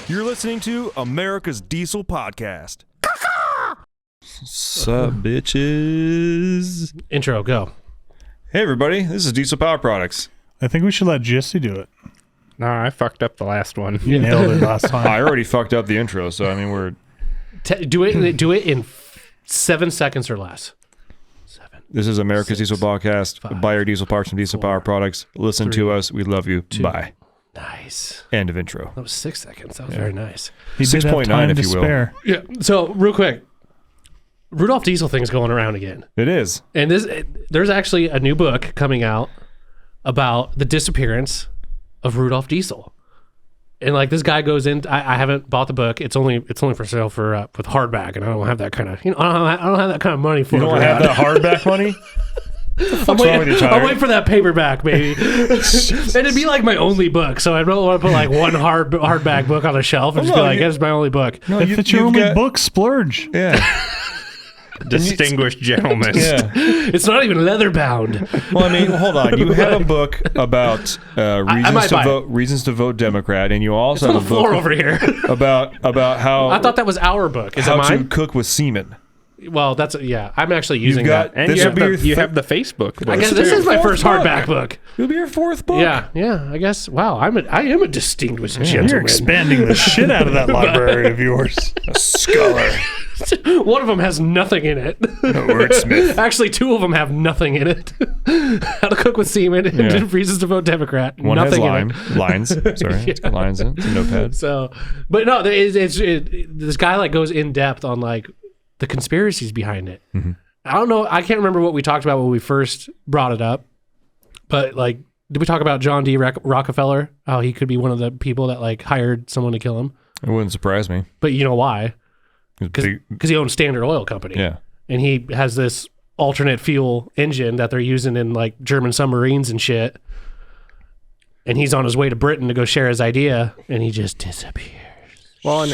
You're listening to America's Diesel Podcast. Sup, bitches? Intro, go. Hey, everybody. This is Diesel Power Products. I think we should let Jesse do it. No, I fucked up the last one. You nailed it last time. I already fucked up the intro, so I mean, we're... Do it in 7 seconds or less. 7. This is America's Diesel Podcast. 5, Buy your diesel parts from Diesel 4, Power Products. Listen 3, to us. We love you. 2. Bye. Nice. End of intro. That was 6 seconds. That was very nice. He did have 6.9 time if to you will. spare. Yeah. So real quick, Rudolph Diesel thing's going around again, It is. and there's actually a new book coming out about the disappearance of Rudolph Diesel. And like this guy goes in. I haven't bought the book. It's only for sale for with hardback, and I don't have that kind of I don't have that kind of money for. You don't have that hardback money? I'm wrong with you, Tyler? waiting for that paperback, baby. And it'd be like my only book, so I don't want to put like one hardback book on a shelf and just be like, "That's my only book." No, If it's your only book, splurge. Yeah. Distinguished gentlemen. Yeah. It's not even leather bound. Well, I mean, hold on. You have a book about reasons to vote Democrat, and you also On have the a floor book over here. about how I thought that was our book. Is it how to mine? cook with semen. Well, that's I'm actually using got- that. And This you will have, be the, your you have the Facebook book. I guess this is my Fourth first book. hardback book. It'll be your fourth book. Yeah. I guess. Wow, I am a distinguished You're gentleman. expanding the shit out of that library of yours. A scholar. One of them has nothing in it. A wordsmith. Actually, 2 of them have nothing in it. How to cook with semen and reasons to vote Democrat. One nothing has in it. lines. Sorry, it's got lines in it. It's a notepad. So, but no, this guy like goes in depth on like the conspiracies behind it. Mm-hmm. I don't know. I can't remember what we talked about when we first brought it up, but like, did we talk about John D. Rockefeller? How he could be one of the people that like hired someone to kill him? It wouldn't surprise me. But you know why? It's big- Because he owns Standard Oil Company. Yeah. And he has this alternate fuel engine that they're using in like German submarines and shit. And he's on his way to Britain to go share his idea, and he just disappears. Well, and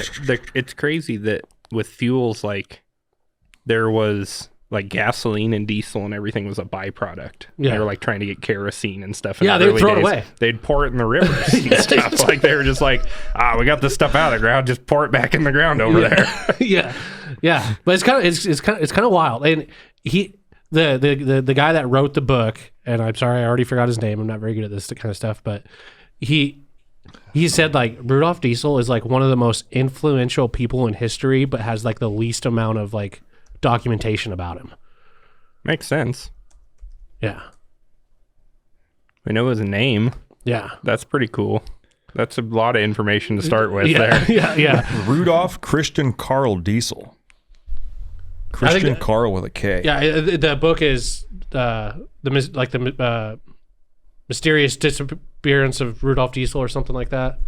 it's crazy that with fuels, like, there was, like, gasoline and diesel and everything was a byproduct. Yeah. They were, like, trying to get kerosene and stuff. In Yeah, the they'd early throw it days. away. They'd pour it in the rivers and stuff. Like, they were just like, we got this stuff out of the ground. Just pour it back in the ground over there. yeah. But it's kind of wild. And the guy that wrote the book, and I'm sorry, I already forgot his name. I'm not very good at this kind of stuff, but he said like Rudolph Diesel is like one of the most influential people in history, but has like the least amount of like documentation about him. Makes sense. Yeah. We know his name. Yeah. That's pretty cool. That's a lot of information to start with Yeah. there. Yeah. Rudolph Christian Carl Diesel. Christian Carl with a K. Yeah. The book is the mysterious disappearance of Rudolph Diesel or something like that.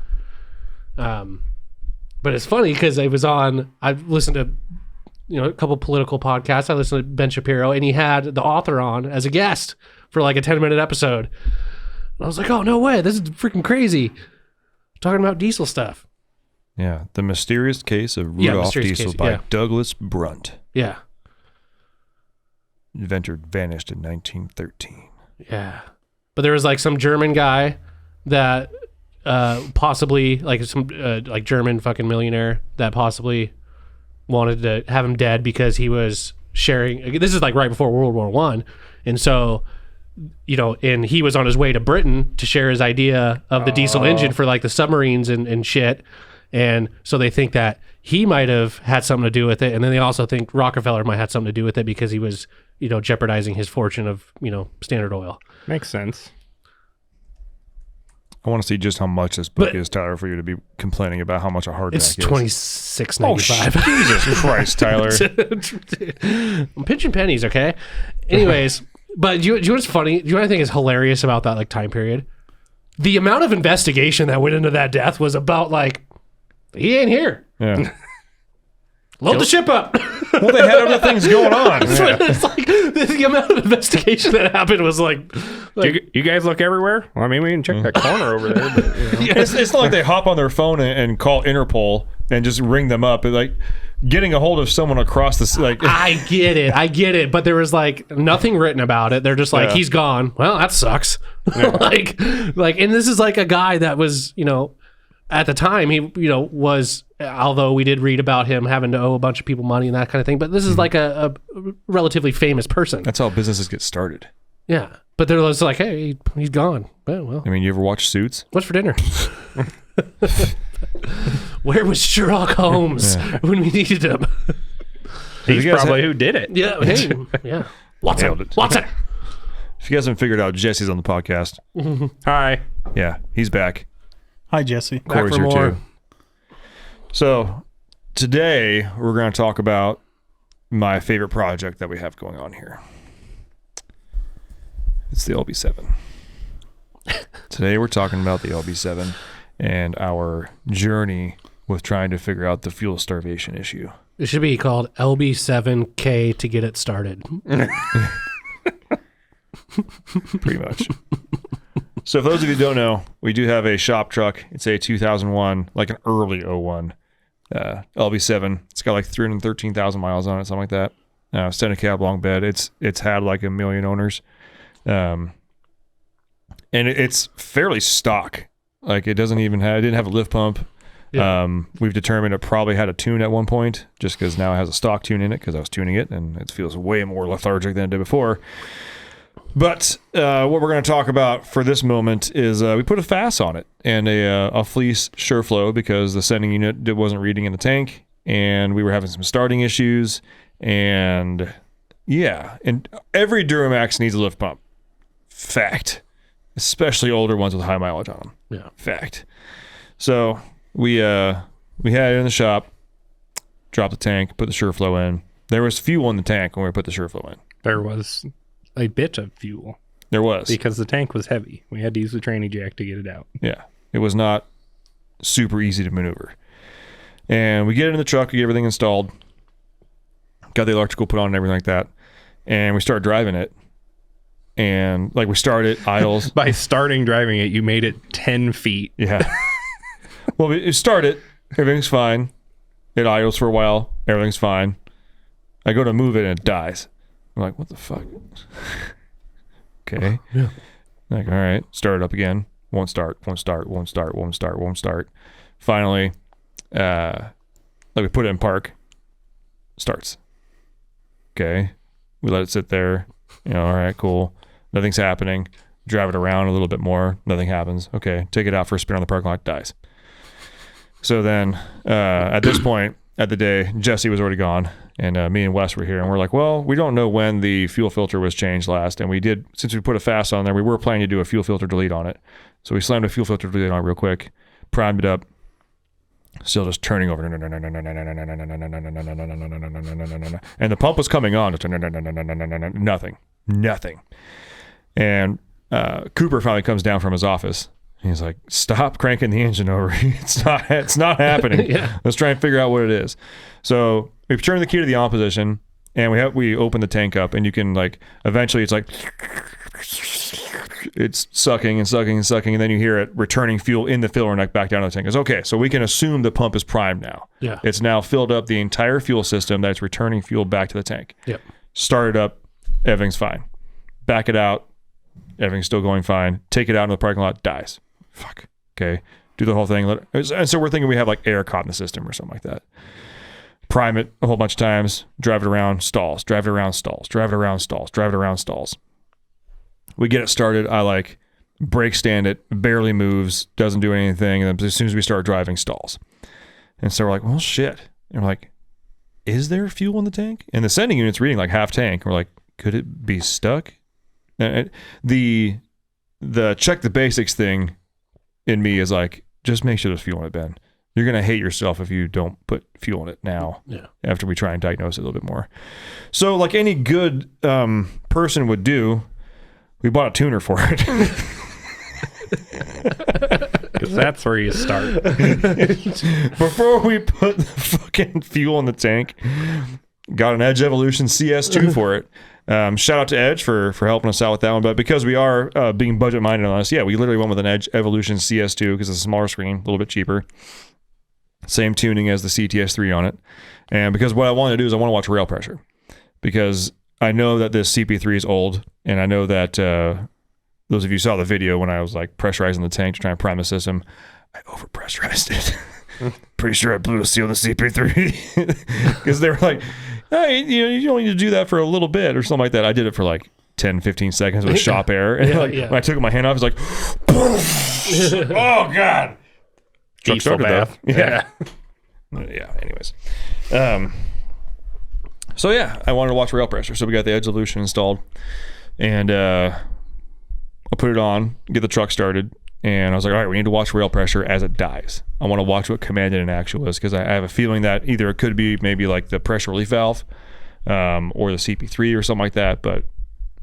But it's funny because I've listened to, a couple political podcasts. I listened to Ben Shapiro, and he had the author on as a guest for like a 10-minute episode. And I was like, oh, no way. This is freaking crazy. Talking about diesel stuff. Yeah. The Mysterious Case of Rudolph Diesel by Douglas Brunt. Yeah. Inventor vanished in 1913. Yeah. But there was like some German guy that possibly like some like German fucking millionaire that possibly wanted to have him dead because he was sharing. This is like right before World War I. And so, and he was on his way to Britain to share his idea of the diesel engine for like the submarines and shit. And so they think that he might have had something to do with it. And then they also think Rockefeller might have something to do with it because he was, jeopardizing his fortune of, Standard Oil. Makes sense. I want to see just how much this book is, Tyler, for you to be complaining about how much a hardback It's is. $26.95. Jesus Christ, Tyler. I'm pinching pennies, okay? Anyways, but do you know what's funny? Do you know what I think is hilarious about that like time period? The amount of investigation that went into that death was about like, he ain't here. Yeah. Load the ship up. Well, they had other things going on. It's like the amount of investigation that happened was like you guys look everywhere? Well, I mean, we can check that corner over there. But, It's not like they hop on their phone and call Interpol and just ring them up. It's like getting a hold of someone across the I get it, but there was like nothing written about it. They're just like, he's gone. Well, that sucks. like, and this is like a guy that was, at the time, he, was, although we did read about him having to owe a bunch of people money and that kind of thing, but this is like a relatively famous person. That's how businesses get started. Yeah. But they're just like, hey, he's gone. Well, I mean, you ever watch Suits? what's for dinner? Where was Sherlock Holmes when we needed him? He's you guys probably who did it. Yeah. Hey, yeah. Nailed Watson. it. Watson. If you guys haven't figured out, Jesse's on the podcast. Hi. Yeah, he's back. Hi, Jesse. Corey's for here more. too. So today we're going to talk about my favorite project that we have going on here. It's the LB7. Today we're talking about the LB7 and our journey with trying to figure out the fuel starvation issue. It should be called LB7K to get it started. Pretty much. So for those of you who don't know, we do have a shop truck. It's a 2001, like an early 01 LB7. It's got like 313,000 miles on it, something like that. Standard cab, long bed. It's had like 1 million owners. And it's fairly stock. Like it didn't have a lift pump. Yeah. We've determined it probably had a tune at one point, just because now it has a stock tune in it, because I was tuning it and it feels way more lethargic than it did before. But what we're going to talk about for this moment is we put a FAS on it and a fleece SureFlow, because the sending unit wasn't reading in the tank and we were having some starting issues. And yeah, and every Duramax needs a lift pump. Fact. Especially older ones with high mileage on them. Yeah. Fact. So we had it in the shop, dropped the tank, put the SureFlow in. There was fuel in the tank when we put the SureFlow in. There was a bit of fuel There was. because the tank was heavy. We had to use the tranny jack to get it out. Yeah. It was not super easy to maneuver. And we get it in the truck, we get everything installed, got the electrical put on and everything like that. And we start driving it. And like we start it, idles. By starting driving it, you made it 10 feet. Yeah. Well, we start it, everything's fine. It idles for a while, everything's fine. I go to move it and it dies. I'm like, what the fuck? Okay. Yeah. Like, all right, start it up again. Won't start. Finally, like we put it in park. Starts. Okay. We let it sit there. All right, cool. Nothing's happening. Drive it around a little bit more. Nothing happens. Okay. Take it out for a spin on the parking lot. Dies. So then, at this point, at the day, Jesse was already gone, and me and Wes were here, and we're like, well, we don't know when the fuel filter was changed last, and we did, since we put a FAS on there, we were planning to do a fuel filter delete on it. So we slammed a fuel filter delete on it real quick, primed it up, still just turning over, and the pump was coming on, nothing. And Cooper finally comes down from his office. He's like, stop cranking the engine over. It's not happening. Yeah. Let's try and figure out what it is. So we've turned the key to the on position, and we open the tank up, and you can like, eventually it's like, it's sucking, and then you hear it returning fuel in the filler neck back down to the tank. It's okay. So we can assume the pump is primed now. Yeah. It's now filled up the entire fuel system that's returning fuel back to the tank. Yep. Start it up. Everything's fine. Back it out. Everything's still going fine. Take it out in the parking lot. Dies. Fuck. Okay. Do the whole thing. And so we're thinking we have like air caught in the system or something like that. Prime it a whole bunch of times. Drive it around. Stalls. Drive it around. Stalls. Drive it around. Stalls. Drive it around. Stalls. We get it started. I like brake stand it. Barely moves. Doesn't do anything. And then as soon as we start driving, stalls. And so we're like, well, shit. And we're like, is there fuel in the tank? And the sending unit's reading like half tank. We're like, could it be stuck? And the check the basics thing in me is like, just make sure there's fuel in it, Ben. You're going to hate yourself if you don't put fuel in it now. Yeah. After we try and diagnose it a little bit more. So like any good person would do, we bought a tuner for it. Because that's where you start. Before we put the fucking fuel in the tank, got an Edge Evolution CS2 for it. Shout out to Edge for helping us out with that one. But because we are being budget minded on this, yeah, we literally went with an Edge Evolution CS2 because it's a smaller screen, a little bit cheaper. Same tuning as the CTS3 on it. And because what I want to do is I want to watch rail pressure. Because I know that this CP3 is old, and I know that those of you who saw the video when I was like pressurizing the tank to try and prime the system, I overpressurized it. Pretty sure I blew a seal in the CP3 because they were like, hey, you don't need to do that for a little bit or something like that. I did it for like 10, 15 seconds with shop air. And when I took my hand off, it's like, oh God. Truck Diesel started bath. though. Yeah. Yeah. Anyways. So yeah, I wanted to watch rail pressure. So we got the Edge Evolution installed and I'll put it on, get the truck started. And I was like, all right, we need to watch rail pressure as it dies. I want to watch what commanded in actual is because I have a feeling that either it could be maybe like the pressure relief valve or the CP3 or something like that. But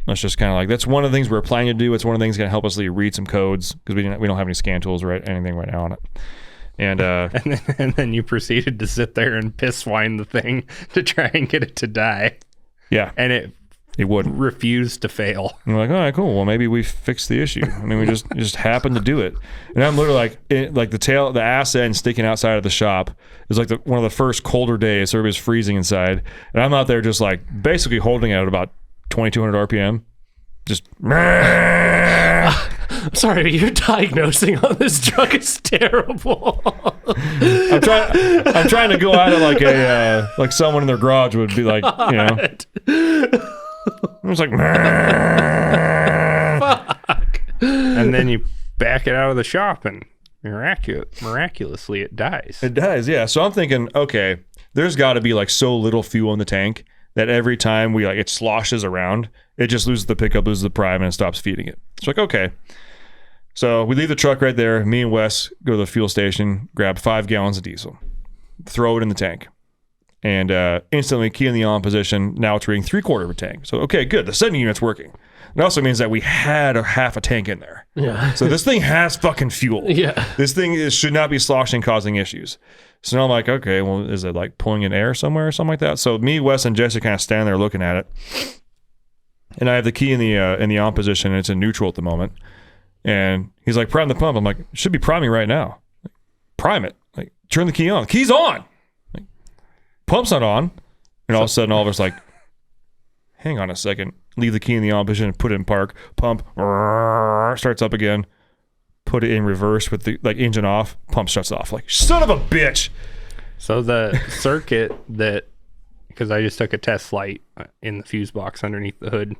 let's just kind of like, that's one of the things we're planning to do. It's one of the things that's going to help us read some codes because we don't have any scan tools or anything right now on it. And and then you proceeded to sit there and piss wine the thing to try and get it to die. Yeah. And it wouldn't. Refused to fail. And we're like, all right, cool. Well, maybe we fixed the issue. I mean, we just happened to do it. And I'm literally like the ass end sticking outside of the shop is like one of the first colder days. So everybody's freezing inside. And I'm out there just like basically holding it at about 2,200 RPM. Just. I'm sorry, your diagnosing on this truck is terrible. I'm trying to go at it like like someone in their garage would be like, It was like, fuck. And then you back it out of the shop and miraculously it dies. It dies, yeah. So I'm thinking, okay, there's got to be like so little fuel in the tank that every time we it sloshes around, it just loses the pickup, loses the prime, and it stops feeding it. It's like, okay. So we leave the truck right there. Me and Wes go to the fuel station, grab 5 gallons of diesel, throw it in the tank. And instantly key in the on position. Now it's reading 3/4 of a tank. So, okay, good. The sending unit's working. It also means that we had half a tank in there. Yeah. So this thing has fucking fuel. Yeah. This thing should not be sloshing, causing issues. So now I'm like, okay, well, is it like pulling in air somewhere or something like that? So me, Wes, and Jesse kind of stand there looking at it. And I have the key in the on position, and it's in neutral at the moment. And he's like, prime the pump. I'm like, it should be priming right now. Like, prime it. Like, turn the key on. The key's on. Pump's not on, and all of a sudden, all of us like, hang on a second, leave the key in the on position, put it in park, pump, starts up again, put it in reverse with the engine off, pump shuts off. Like, son of a bitch. So the circuit because I just took a test flight in the fuse box underneath the hood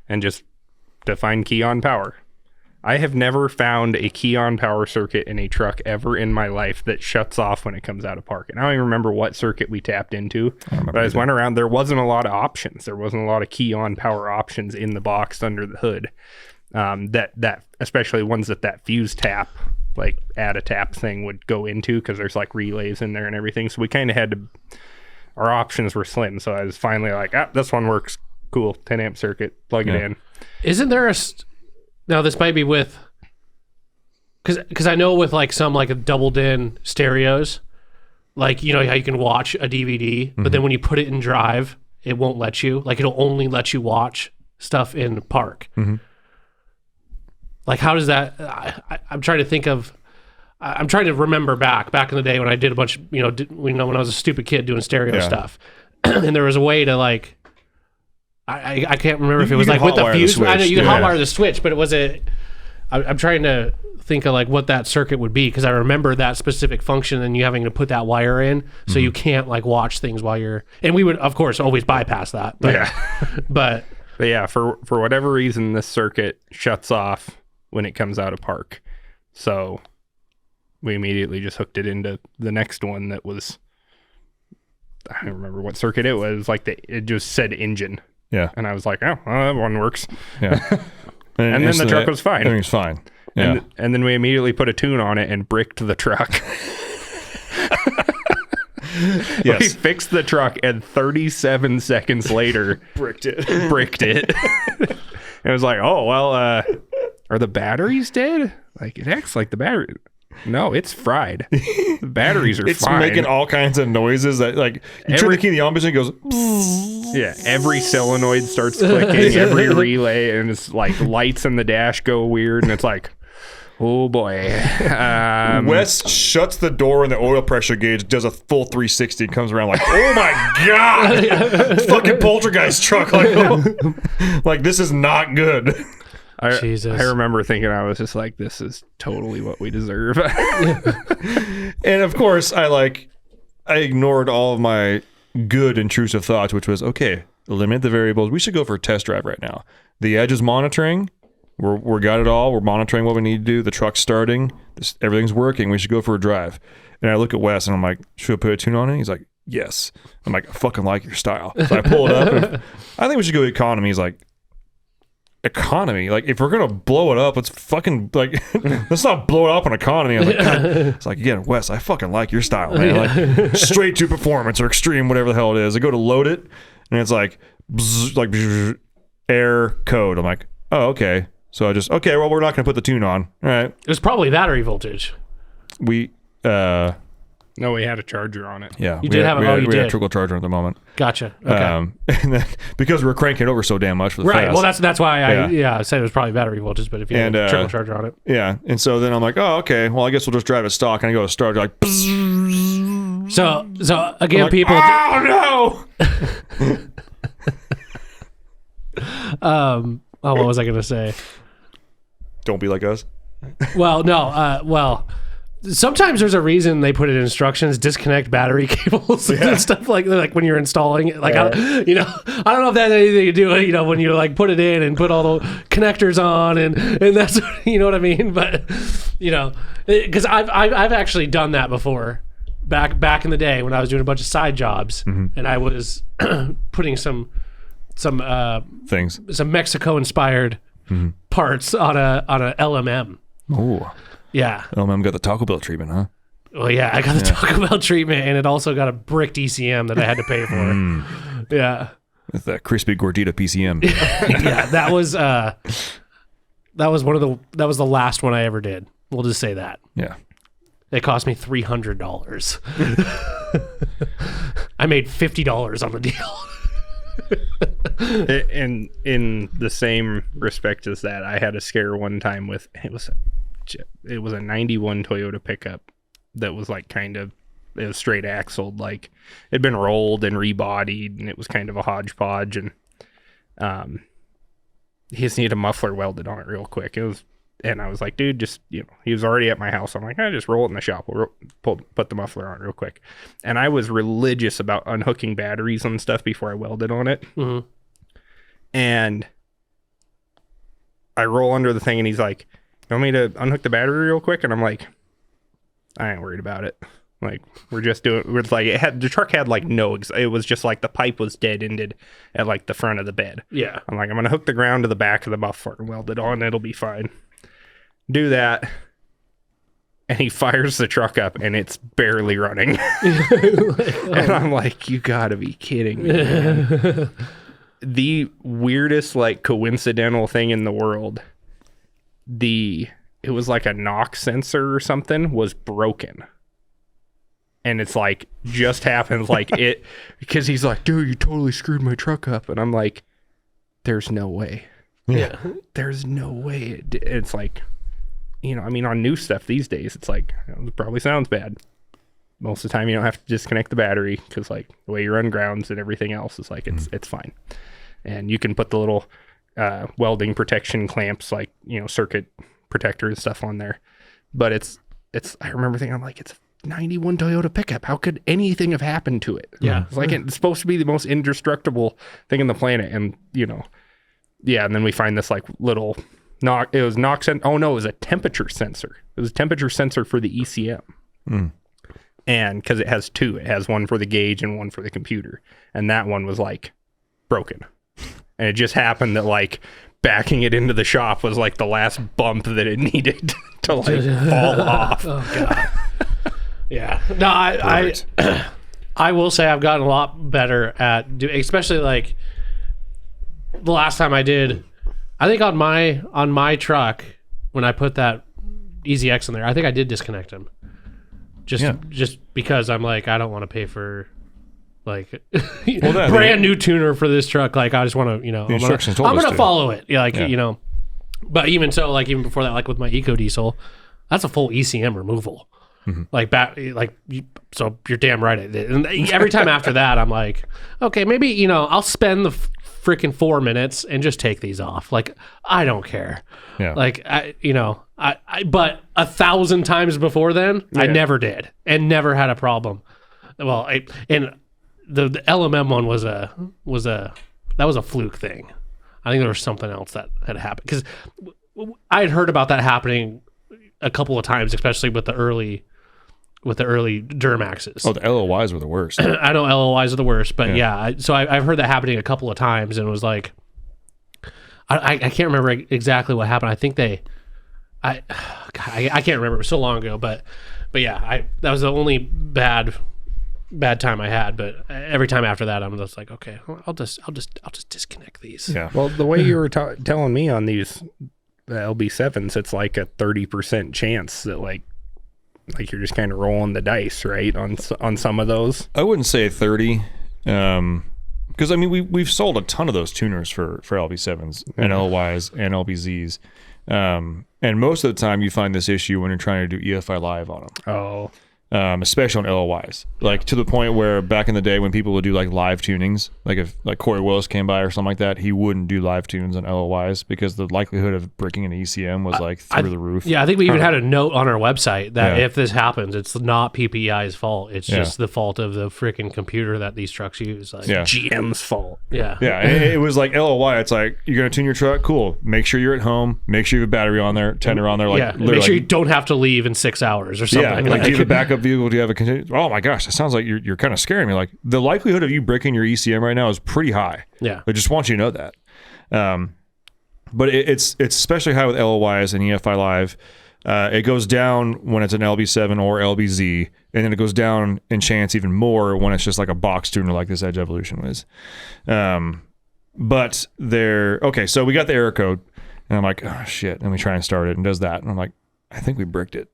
and just defined key on power. I have never found a key on power circuit in a truck ever in my life that shuts off when it comes out of park. And I don't even remember what circuit we tapped into, but I just went around. There wasn't a lot of options. There wasn't a lot of key on power options in the box under the hood. That especially ones that fuse tap, like add a tap thing would go into because there's like relays in there and everything. So we kind of had to, our options were slim. So I was finally like, this one works. Cool. 10 amp circuit, plug it in. Isn't there now this might be with, because I know with like some like doubled in stereos, like, you know how you can watch a DVD, but then when you put it in drive, it won't let you. Like, it'll only let you watch stuff in park. Like, how does that? I'm trying to think of. I'm trying to remember back in the day when I did a bunch. When I was a stupid kid doing stereo stuff, and there was a way to like. I can't remember if it was like with the fuse. I know you can hotwire the switch, but it was I'm trying to think of like what that circuit would be because I remember that specific function and you having to put that wire in so you can't like watch things while you're. And we would of course always bypass that. But, but yeah, for whatever reason, this circuit shuts off when it comes out of park. So we immediately just hooked it into the next one that was. I don't remember what circuit it was. Like it just said engine. Yeah. And I was like, that one works. Yeah. And then the truck was fine. Everything's fine. Yeah. And then we immediately put a tune on it and bricked the truck. Yes. We fixed the truck and 37 seconds later bricked it. And it was like, oh, well, are the batteries dead? Like, it acts like the battery. No, it's fried. The batteries are fine. It's making all kinds of noises that, like, you turn the key in the on position, it goes. Yeah, every solenoid starts clicking, every relay, and it's like lights in the dash go weird, and it's like, oh boy. Wes shuts the door and the oil pressure gauge does a full 360 and comes around like, oh my God! Fucking poltergeist truck. Like, like, this is not good. Jesus. I remember thinking, I was just like, this is totally what we deserve. And of course, I ignored all of my good intrusive thoughts, which was, okay, eliminate the variables. We should go for a test drive right now. The Edge is monitoring. We're got it all. We're monitoring what we need to do. The truck's starting. Everything's working. We should go for a drive. And I look at Wes and I'm like, should I put a tune on it? He's like, yes. I'm like, I fucking like your style. So I pull it up. And I think we should go economy. He's like, economy? Like, if we're gonna blow it up, let's fucking let's not blow it up on economy. I was like, God. It's like, again, Wes, I fucking like your style, man. Like straight to performance or extreme, whatever the hell it is. I go to load it and it's like bzz, air code. I'm like, oh, okay. So I just, okay, well, we're not gonna put the tune on. All right. It was probably battery voltage. We No, we had a charger on it. yeah. You did have a we did. had a trickle charger at the moment. Gotcha. Okay. And then because we were cranking it over so damn much for the Right. fast. Well, that's why I said it was probably battery voltage, but if you had a trickle charger on it. Yeah. And so then I'm like, oh, okay, well, I guess we'll just drive it stock. And I go to start, like, bzzz. So again, I'm like, people. oh Oh, what was I going to say? no! Don't be like us. Well, no. Sometimes there's a reason they put it in instructions: disconnect battery cables and stuff like when you're installing it. Like, I don't know if that has anything to do with when you like put it in and put all the connectors on and that's you know what I mean. But because I've actually done that before. Back in the day when I was doing a bunch of side jobs and I was putting some Things. some Mexico inspired parts on a LMM. Oh. Yeah. LMM got the Taco Bell treatment, huh? Well, yeah, I got the Taco Bell treatment, and it also got a bricked ECM that I had to pay for. Yeah. With that crispy gordita PCM. Yeah, that was the last one I ever did. We'll just say that. Yeah. It cost me $300. I made $50 on the deal. And in the same respect as that, I had a scare one time with it was a 91 Toyota pickup that was like it was straight axled, like it'd been rolled and rebodied, and it was kind of a hodgepodge, and he just needed a muffler welded on it real quick. And I was like, dude, just, he was already at my house. I'm like, I just roll it in the shop. We'll put the muffler on real quick. And I was religious about unhooking batteries and stuff before I welded on it. Mm-hmm. And I roll under the thing and he's like, you want me to unhook the battery real quick? And I'm like, I ain't worried about it. Like, the truck had like it was just like the pipe was dead ended at like the front of the bed. Yeah. I'm like, I'm going to hook the ground to the back of the muffler and weld it on. It'll be fine. Do that. And he fires the truck up and it's barely running. And I'm like, you gotta be kidding me, man. The weirdest, like, coincidental thing in the world. It was like a knock sensor or something was broken. And it's like, just happens like it, because he's like, dude, you totally screwed my truck up. And I'm like, there's no way. Yeah. There's no way. It's like, on new stuff these days, it's like, it probably sounds bad. Most of the time you don't have to disconnect the battery because like the way you run grounds and everything else is like, it's fine. And you can put the little welding protection clamps, like, circuit protector and stuff on there. But I remember thinking, I'm like, it's a 91 Toyota pickup. How could anything have happened to it? Yeah. It's like, it's supposed to be the most indestructible thing on the planet. And, yeah. And then we find this like little it was it was a temperature sensor. It was a temperature sensor for the ECM. And because it has two, it has one for the gauge and one for the computer. And that one was like broken. And it just happened that like backing it into the shop was like the last bump that it needed to like fall off. Oh God. Yeah. No, I will say I've gotten a lot better at especially like the last time I did. I think on my truck when I put that EasyX in there, I think I did disconnect him. Just because I'm like, I don't want to pay for like brand new tuner for this truck. Like I just want to, I'm going to follow it. Yeah, like but even so, like even before that, like with my Eco Diesel, that's a full ECM removal. Mm-hmm. So you're damn right. And every time after that, I'm like, okay, maybe I'll spend the freaking 4 minutes and just take these off. Like, I don't care. Yeah. Like, but 1,000 times before then, I never did and never had a problem. Well, and the LMM one was a fluke thing. I think there was something else that had happened because I had heard about that happening a couple of times, especially with the early Duramaxes. Oh, the LOYs were the worst. I know LOYs are the worst, but so I've heard that happening a couple of times, and it was like, I can't remember exactly what happened. I think I can't remember. It was so long ago, but yeah, that was the only bad time I had. But every time after that, I'm just like, okay, I'll just disconnect these. Yeah. Well, the way you were telling me on these LB7s, it's like a 30% chance that like you're just kind of rolling the dice, right? On some of those. I wouldn't say 30. Because I mean we've sold a ton of those tuners for LB7s and LYs and LBZs. And most of the time you find this issue when you're trying to do EFI live on them. Oh. Especially on LOYs, like to the point where back in the day when people would do like live tunings, like if like Corey Willis came by or something like that, he wouldn't do live tunes on LOYs because the likelihood of breaking an ECM was like through the roof. Yeah, I think we even had a note on our website that if this happens, it's not PPI's fault. It's just the fault of the freaking computer that these trucks use. Like, GM's fault. Yeah. Yeah, and it was like LOY. It's like, you're going to tune your truck? Cool. Make sure you're at home. Make sure you have a battery on there, tender on there. Like, make sure you don't have to leave in 6 hours or something. Yeah, like do you have a backup vehicle? Do you have a continue? Oh my gosh, that sounds like you're kind of scaring me. Like the likelihood of you breaking your ECM right now is pretty high. Yeah. I just want you to know that. But it's especially high with LOYs and EFI Live. It goes down when it's an LB7 or LBZ, and then it goes down in chance even more when it's just like a box tuner like this Edge Evolution was. But okay, so we got the error code, and I'm like, oh shit, let me try and start it, and does that, and I'm like, I think we bricked it.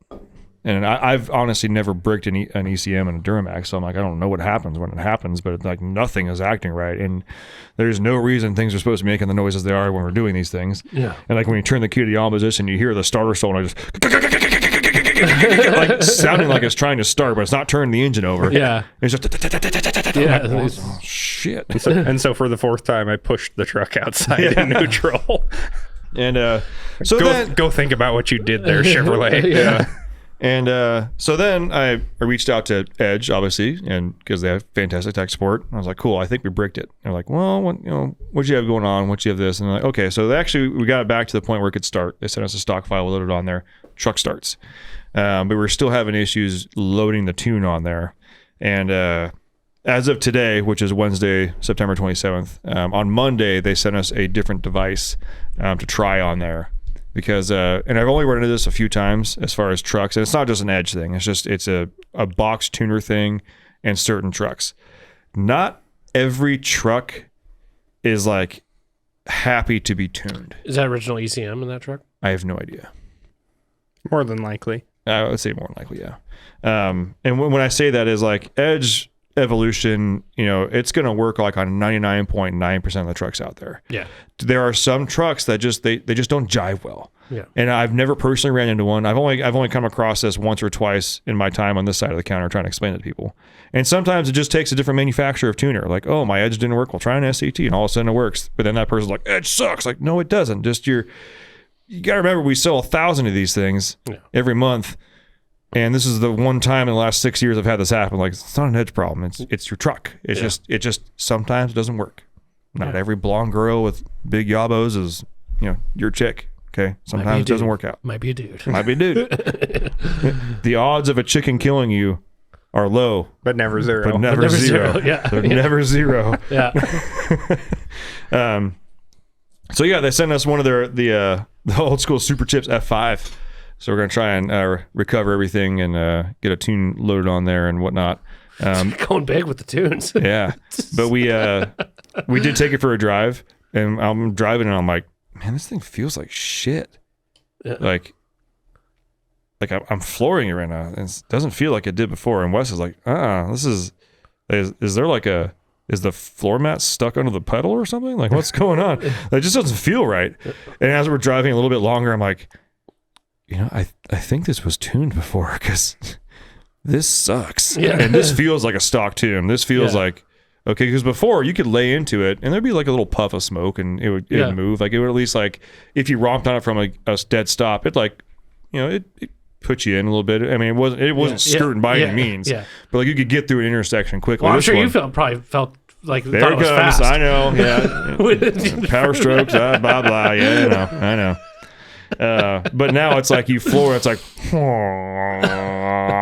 And I've honestly never bricked an ECM and a Duramax, so I'm like, I don't know what happens when it happens, but it's like nothing is acting right, and there's no reason things are supposed to be making the noises they are when we're doing these things. Yeah. And like when you turn the key to the on position, you hear the starter solenoid just like sounding like it's trying to start, but it's not turning the engine over. Yeah. It's just oh shit. And so for the fourth time, I pushed the truck outside in neutral. And so go think about what you did there, Chevrolet. Yeah. And so then I reached out to Edge, obviously, and because they have fantastic tech support. I was like, cool, I think we bricked it. They're like, well, what you have going on? What you have this? And I'm like, okay, so we got it back to the point where it could start. They sent us a stock file, we loaded on there. Truck starts. But we're still having issues loading the tune on there. And as of today, which is Wednesday, September 27th, on Monday, they sent us a different device to try on there. Because and I've only run into this a few times as far as trucks, and it's not just an Edge thing. It's a box tuner thing and certain trucks. Not every truck is like happy to be tuned. Is that original ECM in that truck? I have no idea. More than likely. I would say more than likely, yeah. And when I say that is like Edge Evolution, it's going to work like on 99.9% of the trucks out there. Yeah. There are some trucks that just they just don't jive well. Yeah. And I've never personally ran into one. I've only come across this once or twice in my time on this side of the counter trying to explain it to people. And sometimes it just takes a different manufacturer of tuner. Like, oh, my Edge didn't work. Well, try an SAT, and all of a sudden it works. But then that person's like, Edge sucks. Like, no, it doesn't. Just you got to remember, we sell 1,000 of these things every month. And this is the one time in the last 6 years I've had this happen. Like, it's not an Edge problem. It's your truck. It's just sometimes it doesn't work. Not every blonde girl with big yabos is, your chick. Okay. Sometimes it doesn't work out. Might be a dude. Might be a dude. The odds of a chicken killing you are low, but never zero. But never zero. Yeah. They're never zero. Yeah. So yeah, they sent us one of the old school Super Chips F5. So we're gonna try and recover everything and get a tune loaded on there and whatnot. Going big with the tunes. Yeah, but we did take it for a drive, and I'm driving and I'm like, man, this thing feels like shit. Yeah. Like I'm flooring it right now. It doesn't feel like it did before. And Wes is like, this is there like is the floor mat stuck under the pedal or something? Like, what's going on? It just doesn't feel right. And as we're driving a little bit longer, I'm like, I think this was tuned before because this sucks. Yeah. And this feels like a stock tune. This feels like Okay, because before you could lay into it and there'd be like a little puff of smoke and it would move. Like it would at least like if you romped on it from a dead stop, it like it put you in a little bit. I mean, it wasn't skirting by any means. Yeah. But like you could get through an intersection quickly. Well, I'm sure you probably felt like there thought it was fast. I know. Yeah. Power strokes. Blah blah. Yeah, I know. But now it's like you floor. It's like.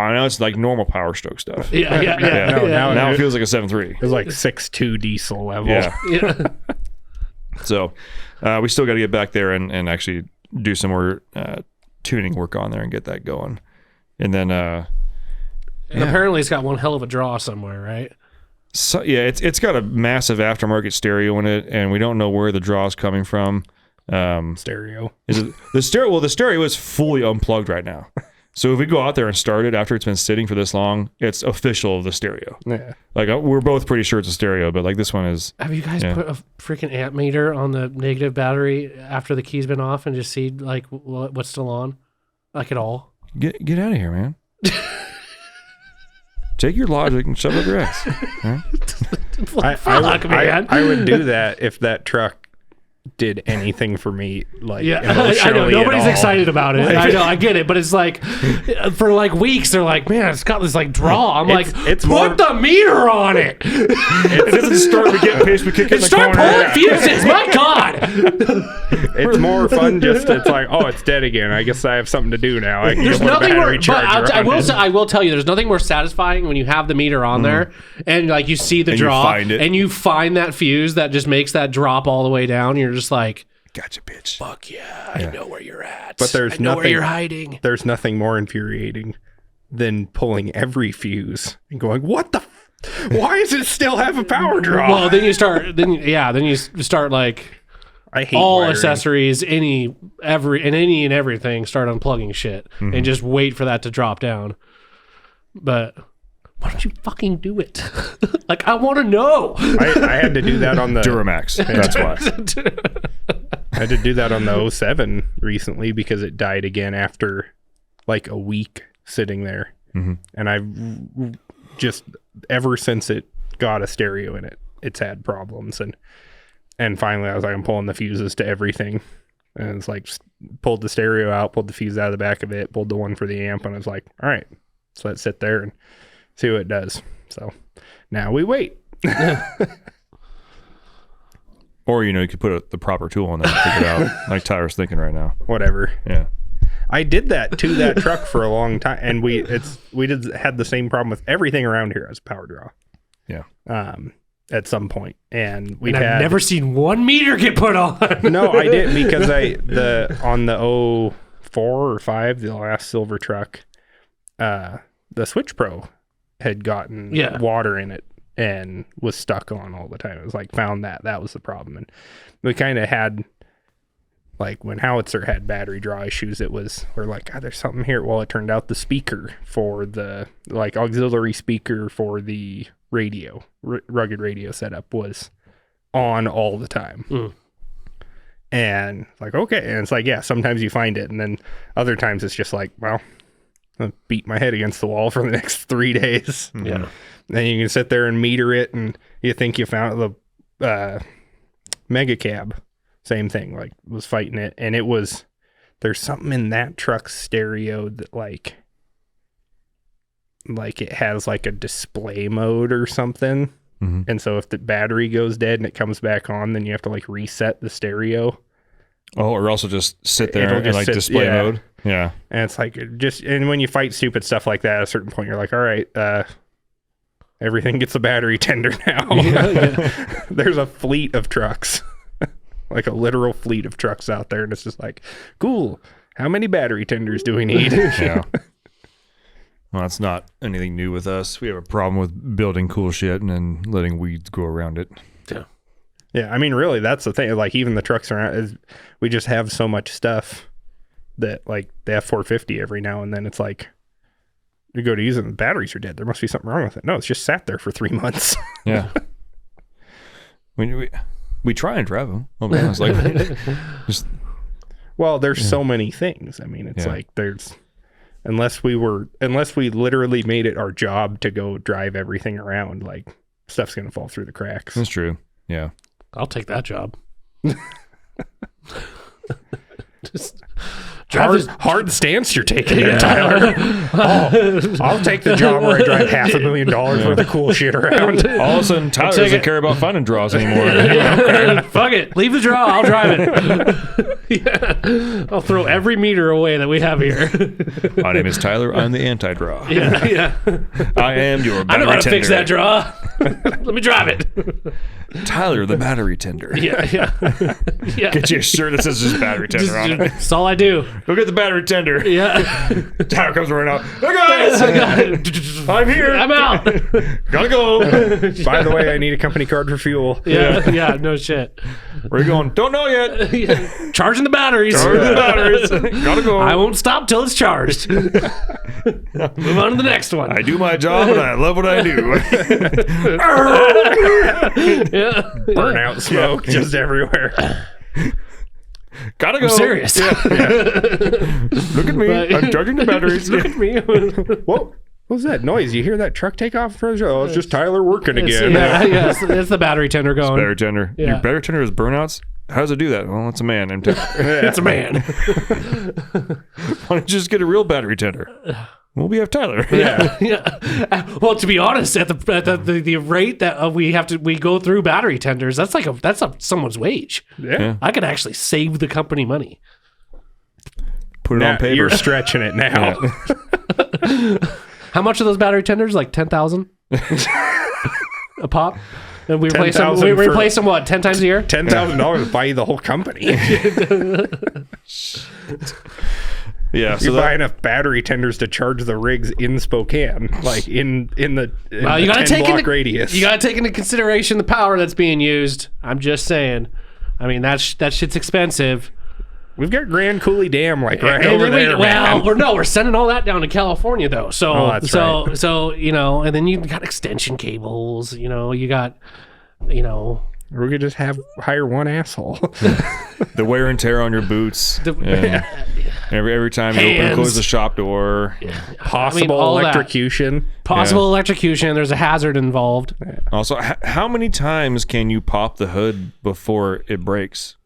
Now it's like normal power stroke stuff. Now it feels like a 7.3. It's like 6.2 diesel level. Yeah. So we still got to get back there and actually do some more tuning work on there and get that going. And then and apparently it's got one hell of a draw somewhere, right? So yeah, it's got a massive aftermarket stereo in it, and we don't know where the draw is coming from. Stereo. Is it the stereo? Well, the stereo is fully unplugged right now. So if we go out there and start it after it's been sitting for this long, it's official of the stereo. Yeah. Like we're both pretty sure it's a stereo, but like this one is. Have you guys put a freaking amp meter on the negative battery after the key's been off and just see like what's still on, like at all? Get out of here, man. Take your logic and shove it up your ass. Huh? I would do that if that truck did anything for me, like I know nobody's excited about it. I know, I get it, but it's like for like weeks they're like, man, it's got this like draw. I'm it's put the meter on it. It doesn't start to get pissed. We kick it in the start corner. Pulling fuses. My God, it's more fun. Just it's like, oh, it's dead again. I guess I have something to do now. I can there's put a battery but charger I will tell you, there's nothing more satisfying when you have the meter on there and like you see the and draw and you find that fuse that just makes that drop all the way down. You're just like, gotcha, bitch. Fuck yeah, I know where you're at. But I know where you're hiding. There's nothing more infuriating than pulling every fuse and going, what the why does it still have a power draw? Well, then you start like I hate all wiring. accessories, any and everything, start unplugging shit and just wait for that to drop down. But why don't you fucking do it? Like, I want to know. I had to do that on the Duramax. That's why. I had to do that on the 07 recently because it died again after like a week sitting there. And I've just ever since it got a stereo in it, it's had problems. And finally I was like, I'm pulling the fuses to everything. And it's like, pulled the stereo out, pulled the fuse out of the back of it, pulled the one for the amp. And I was like, all right, so let's sit there and see what it does. So now we wait. Or, you could put the proper tool on there and figure it out, like Tyler's thinking right now. Whatever. Yeah. I did that to that truck for a long time, and we had the same problem with everything around here as a power draw. Yeah. At some point, and I've never seen one meter get put on. No, I didn't because on the 04 or 05, the last silver truck, the Switch Pro had gotten water in it and was stuck on all the time. It was like found that was the problem, and we kind of had like when Howitzer had battery draw issues. We're like, God, there's something here. Well, it turned out the speaker for the like auxiliary speaker for the radio rugged radio setup was on all the time. And like, okay, and it's like, yeah, sometimes you find it, and then other times it's just like, well, I'll beat my head against the wall for the next 3 days. Yeah. Then you can sit there and meter it, and you think you found the mega cab. Same thing, like was fighting it, and there's something in that truck's stereo that like it has like a display mode or something. And so if the battery goes dead and it comes back on, then you have to like reset the stereo. Oh, or also just sit there and like display mode. Yeah. And it's like and when you fight stupid stuff like that, at a certain point you're like, all right, everything gets a battery tender now. There's a fleet of trucks. Like a literal fleet of trucks out there, and it's just like, cool, how many battery tenders do we need? Yeah. Well, that's not anything new with us. We have a problem with building cool shit and then letting weeds grow around it. Yeah, I mean, really, that's the thing. Like, even the trucks around, we just have so much stuff that, like, the F450 every now and then, it's like, you go to use it and the batteries are dead. There must be something wrong with it. No, it's just sat there for 3 months. Yeah. We try and drive them. I'll be honest. Like, well, there's so many things. I mean, it's like unless we literally made it our job to go drive everything around, like stuff's gonna fall through the cracks. That's true. Yeah. I'll take that job. Just drive Hard stance you're taking there, Tyler. I'll take the job where I drive $500,000 worth of cool shit around. All of a sudden, Tyler take doesn't it. care about finding draws anymore. Fuck it. Leave the draw. I'll drive it. Yeah. I'll throw every meter away that we have here. My name is Tyler. I'm the anti-draw. Yeah. I am your I battery know how to tender. fix that draw. Let me drive it. Tyler, the battery tender. Yeah. Get you a shirt that says just battery tender on it. That's all I do. Go get the battery tender. Yeah. Tyler comes running out. Hey guys, I got it. I'm here. I'm out. Gotta go. By the way, I need a company card for fuel. Yeah, no shit. Where you going? Don't know yet. Yeah. Charging the batteries. Charge the batteries. Gotta go. I won't stop till it's charged. Move on to the next one. I do my job and I love what I do. Yeah. Burnout smoke just everywhere. Gotta go. I'm serious. Look at me. Right. I'm charging the batteries. Look at me. What was that noise? You hear that truck take off? Oh, it's just Tyler working again. Yeah, it's the battery tender going. Battery tender. Yeah. Your battery tender is burnouts? How does it do that? Well, it's a man. It's a man. Why don't you just get a real battery tender? Well, we have Tyler. Yeah. Well, to be honest, at the rate that we go through battery tenders, that's someone's wage. Yeah. I could actually save the company money. Put it Now, on paper. you're stretching it now. How much are those battery tenders? Like 10,000 a pop. And we replace them. 10,000 We for- replace them what? 10 times a year? $10,000 to buy you the whole company. Yeah. You buy enough battery tenders to charge the rigs in Spokane, like in the Well, you got to 10 take block into radius. You got to take into consideration the power that's being used. I'm just saying. I mean, that shit's expensive. We've got Grand Coulee Dam like right And over then there, man. we're sending all that down to California though. So Oh, that's right. so and then you got extension cables. You got. We could just hire one asshole. The wear and tear on your boots. Yeah. Every time you open and Hands. close the shop door. Possible all that. electrocution. Possible electrocution. There's a hazard involved. Also, how many times can you pop the hood before it breaks?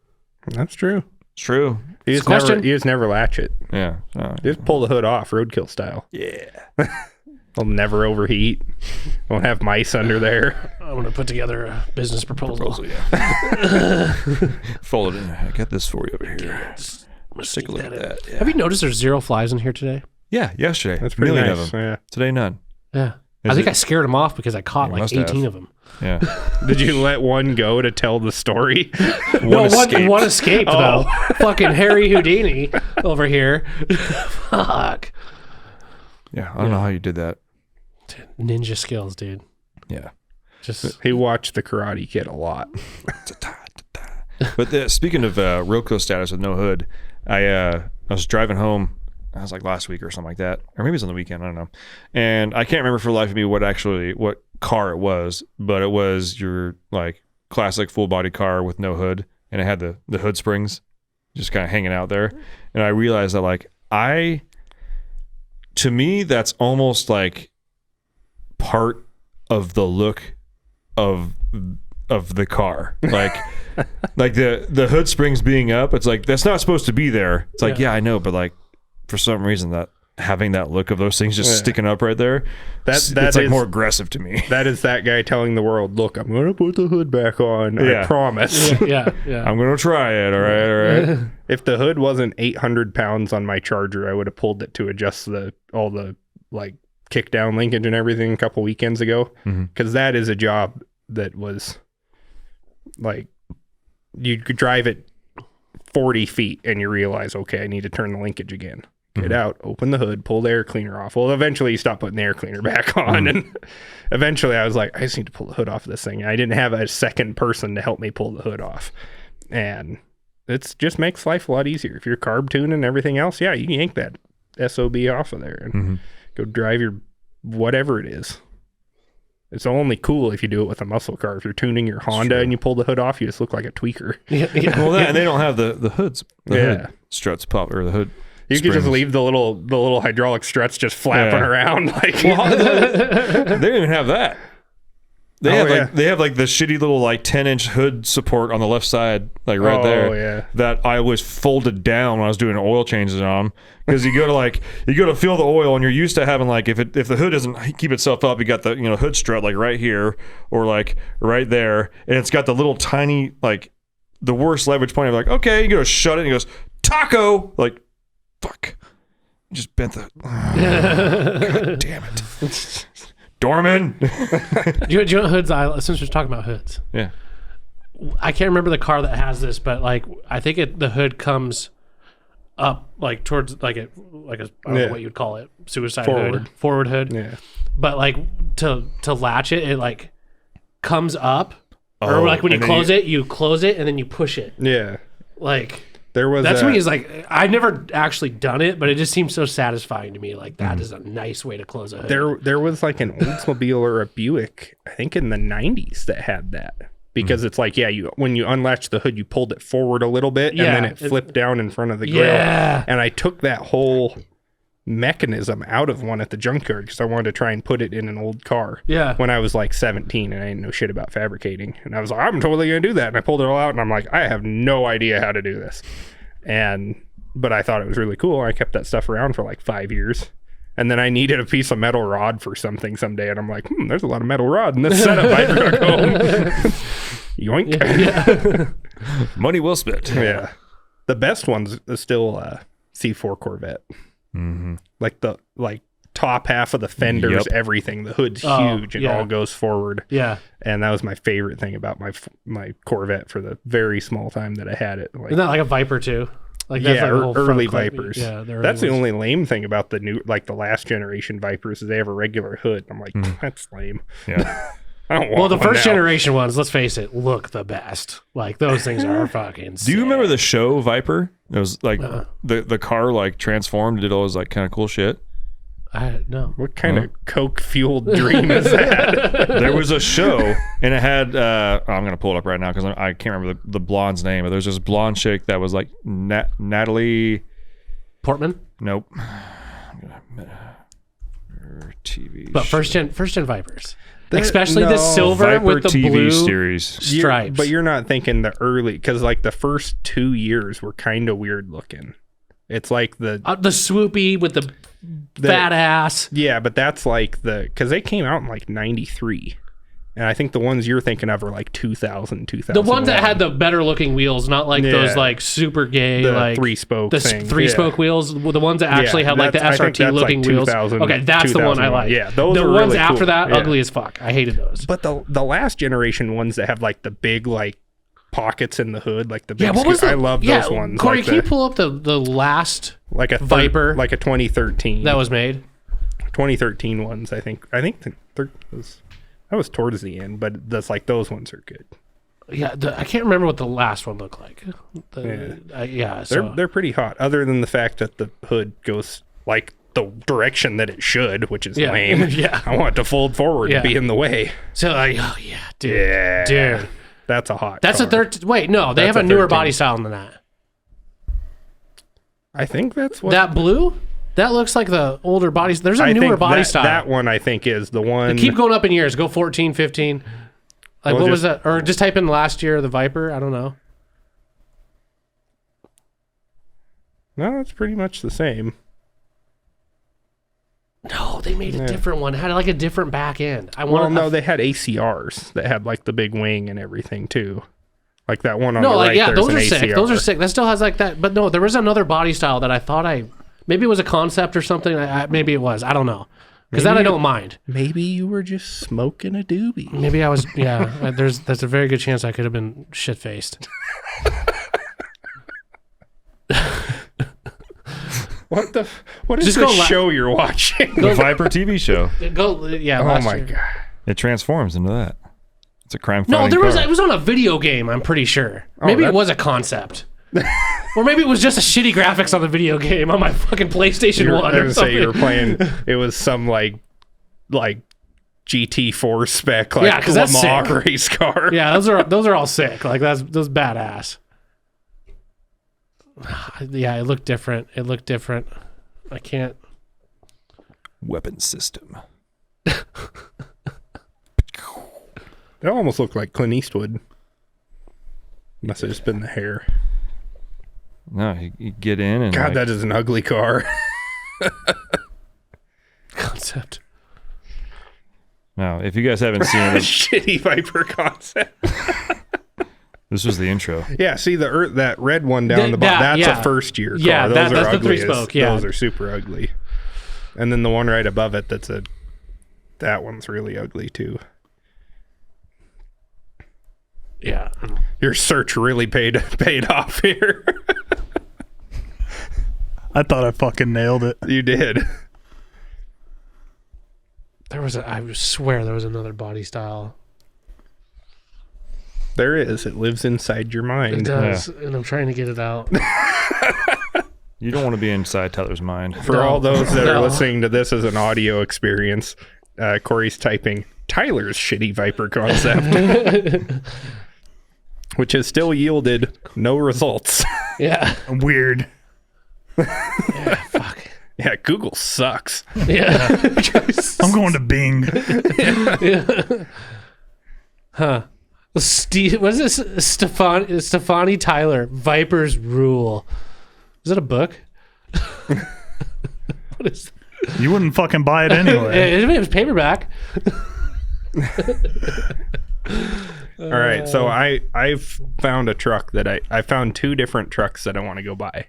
That's true. It's true. You just, question. never latch it. Yeah. Just pull the hood off, roadkill style. Yeah. It'll never overheat. Won't have mice under there. I'm gonna put together a business proposal. Yeah. Fold it in. I got this for you over here. Let's take a look at that. Yeah. Have you noticed there's 0 flies in here today? Yeah, yesterday. That's pretty Million nice. of them. Yeah. Today, none. Yeah. Is I think it- I scared them off because I caught You like must 18 have. of them. Yeah. Did you let one go to tell the story? One escaped. One escaped though. Fucking Harry Houdini over here. Fuck. Yeah, I don't know how you did that. Ninja skills, dude. Yeah. Just He watched the Karate Kid a lot. But speaking of roadkill status with no hood, I was driving home. I was like last week or something like that, or maybe it was on the weekend. I don't know. And I can't remember for the life of me what car it was, but it was your like classic full body car with no hood, and it had the hood springs just kind of hanging out there. And I realized that like to me that's almost like part of the look of the car, like the hood springs being up. It's like that's not supposed to be there. It's like yeah I know, but like for some reason that having that look of those things just sticking up right there, That it's like is- more aggressive to me. That is that guy telling the world, look, I'm going to put the hood back on. Yeah. I promise. yeah. I'm gonna try it. All right. If the hood wasn't 800 pounds on my Charger, I would have pulled it to adjust all the like kick down linkage and everything a couple weekends ago. Because that is a job that was like, you could drive it 40 feet and you realize, okay, I need to turn the linkage again. Get out, open the hood, pull the air cleaner off. Well, eventually you stop putting the air cleaner back on. And eventually I was like, I just need to pull the hood off of this thing. And I didn't have a second person to help me pull the hood off. And it just makes life a lot easier. If you're carb tuning and everything else, yeah, you can yank that SOB off of there and go drive your whatever it is. It's only cool if you do it with a muscle car. If you're tuning your Honda and you pull the hood off, you just look like a tweaker. Well, and they don't have the hoods. The Yeah. hood struts pop or the hood. You could just springs. leave the little hydraulic struts just flapping Yeah. around like They don't even have that. They Oh, have like the shitty little like 10-inch hood support on the left side, like right Oh, there. yeah. That I always folded down when I was doing oil changes on them, because you go to fill the oil, and you're used to having like if the hood doesn't keep itself up, you got the hood strut like right here or like right there, and it's got the little tiny like the worst leverage point of like, okay, you go to shut it, and it goes taco, like fuck, just bent the God damn it. Dorman. Do you know hoods? Since we're talking about hoods, Yeah. I can't remember the car that has this, but like I think the hood comes up like towards like a I don't know what you'd call it, suicide hood, forward hood. Yeah. But like to latch it, it like comes up, or like when you close it, you close it and then you push it. Yeah. Like There was that's when he's like, I've never actually done it, but it just seems so satisfying to me. Like that is a nice way to close a hood. there was like an Oldsmobile or a Buick, I think in the 90s, that had that. Because it's like, when you unlatch the hood, you pulled it forward a little bit, and then it flipped down in front of the grill. Yeah. And I took that whole mechanism out of one at the junkyard because I wanted to try and put it in an old car. Yeah. When I was like 17 and I didn't know shit about fabricating. And I was like, I'm totally going to do that. And I pulled it all out, and I'm like, I have no idea how to do this. But I thought it was really cool. I kept that stuff around for like 5 years. And then I needed a piece of metal rod for something someday. And I'm like, there's a lot of metal rod in this setup I took home. Yoink. Yeah. Money well spent. Yeah. The best one's is still C4 Corvette. Mm-hmm. Like the top half of the fenders, everything. The hood's huge and all goes forward. Yeah. And that was my favorite thing about my Corvette for the very small time that I had it. Like, Isn't that like a Viper too? Like that's like the whole early front clip. Vipers. Yeah, that's the only lame thing about the new, like the last generation Vipers, is they have a regular hood. I'm like, that's lame. Yeah. I don't want Well, the one first now. generation ones, let's face it, look the best. Like those things are fucking sick. Do you remember the show Viper? It was like the car like transformed, did all this like kind of cool shit. No. What kind of coke fueled dream is that? There was a show, and it had I'm gonna pull it up right now because I can't remember the blonde's name, but there's this blonde chick that was like Natalie Portman? Nope. TV But show. first gen Vipers. Especially the no, silver Viper with the TV blue series. stripes. But you're not thinking the early, because like the first 2 years were kind of weird looking. It's like the swoopy with the fat ass. Yeah, but that's like because they came out in like 93. And I think the ones you're thinking of are like 2000, 2001. The ones that had the better looking wheels, not like those like super gay, the like 3-spoke thing. Spoke wheels. The ones that actually had like the I think SRT that's looking like wheels. 2000, Okay, that's the one I 2001. like. Yeah, those the are ones really after cool. that, Yeah. ugly as fuck. I hated those. But the last generation ones that have like the big like pockets in the hood, like the big what was I love those ones. Corey, like can you pull up the last like a Viper like a 2013 that was made? 2013 ones? I think that was towards the end, but that's like those ones are good. Yeah, I can't remember what the last one looked like. They're pretty hot. Other than the fact that the hood goes like the direction that it should, which is lame. Yeah. I want it to fold forward and be in the way. So dude. That's a hot. That's car. a third. Wait, no, they That's have a a newer 13. body style than that. I think that's what That blue, that looks like the older bodies. There's a I newer think body that, style. That one I think is the one. Keep going up in years. Go 14, 15. Like Well, what was that? Or just type in last year of the Viper. I don't know. No, it's pretty much the same. No, they made a different one. It had like a different back end. They had ACRs that had like the big wing and everything too. Like that one on No, the like right. yeah, there's those an are sick. ACR. Those are sick. That still has like that. But no, there was another body style that I thought maybe it was a concept or something. Maybe it was. I don't know. Because that I don't mind. Maybe you were just smoking a doobie. Maybe I was. Yeah, there's a very good chance I could have been shit faced. What is Just the go show you're watching? The Viper TV show. Go yeah. Oh last my year. god. It transforms into that. It's a crime No, fighting car. it was on a video game. I'm pretty sure. Maybe it was a concept. Or maybe it was just a shitty graphics on the video game on my fucking PlayStation 1 I or was something. say you were playing. It was some like GT4 spec, like 'cause that's Lamar sick. race car. Yeah, those are all sick. Like those badass. Yeah, it looked different. I can't. Weapon system. They almost look like Clint Eastwood. Must have just been the hair. No, you get in and God, like, that is an ugly car. Concept. no. If you guys haven't seen it, Shitty Viper concept. this was the intro. Yeah, see that red one down the bottom. That's yeah. a first year car. Yeah, Those that's are the ugly. three-spoke, yeah. Those are super ugly. And then the one right above it, that one's really ugly too. Yeah. Your search really paid off here. I thought I fucking nailed it. You did. I swear there was another body style. There is. It lives inside your It mind. does, and I'm trying to get it out. You don't want to be inside Tyler's mind. For No. all those that are No. listening to this as an audio experience, Corey's typing Tyler's shitty Viper concept, which has still yielded no results. Yeah. Weird. Yeah. Fuck. Yeah, Google sucks. Yeah. I'm going to Bing. Huh. What is this? Stefani Tyler, Vipers Rule. Is that a book? What is You wouldn't fucking buy it anyway. it? It was paperback. All right, so I've found a truck that I found two different trucks that I want to go buy.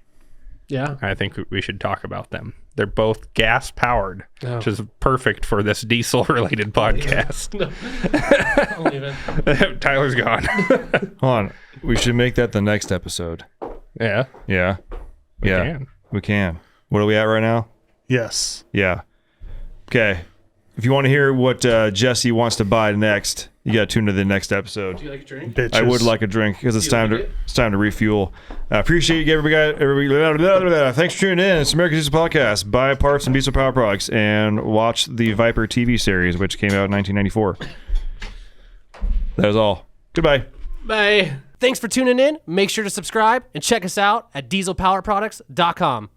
Yeah. I think we should talk about them. They're both gas powered, Oh. which is perfect for this diesel related podcast. I'll leave it. Tyler's gone. Hold on. We should make that the next episode. Yeah. Yeah. Yeah. can. We can. What are we at right now? Yes. Yeah. Okay. If you want to hear what Jesse wants to buy next, you got to tune to the next episode. Do you like a drink? Bitches. I would like a drink because it's Do you time like to it? it's time to refuel. I appreciate you, everybody. Thanks for tuning in. It's American Diesel Podcast. Buy parts and diesel power products and watch the Viper TV series, which came out in 1994. That is all. Goodbye. Bye. Thanks for tuning in. Make sure to subscribe and check us out at dieselpowerproducts.com.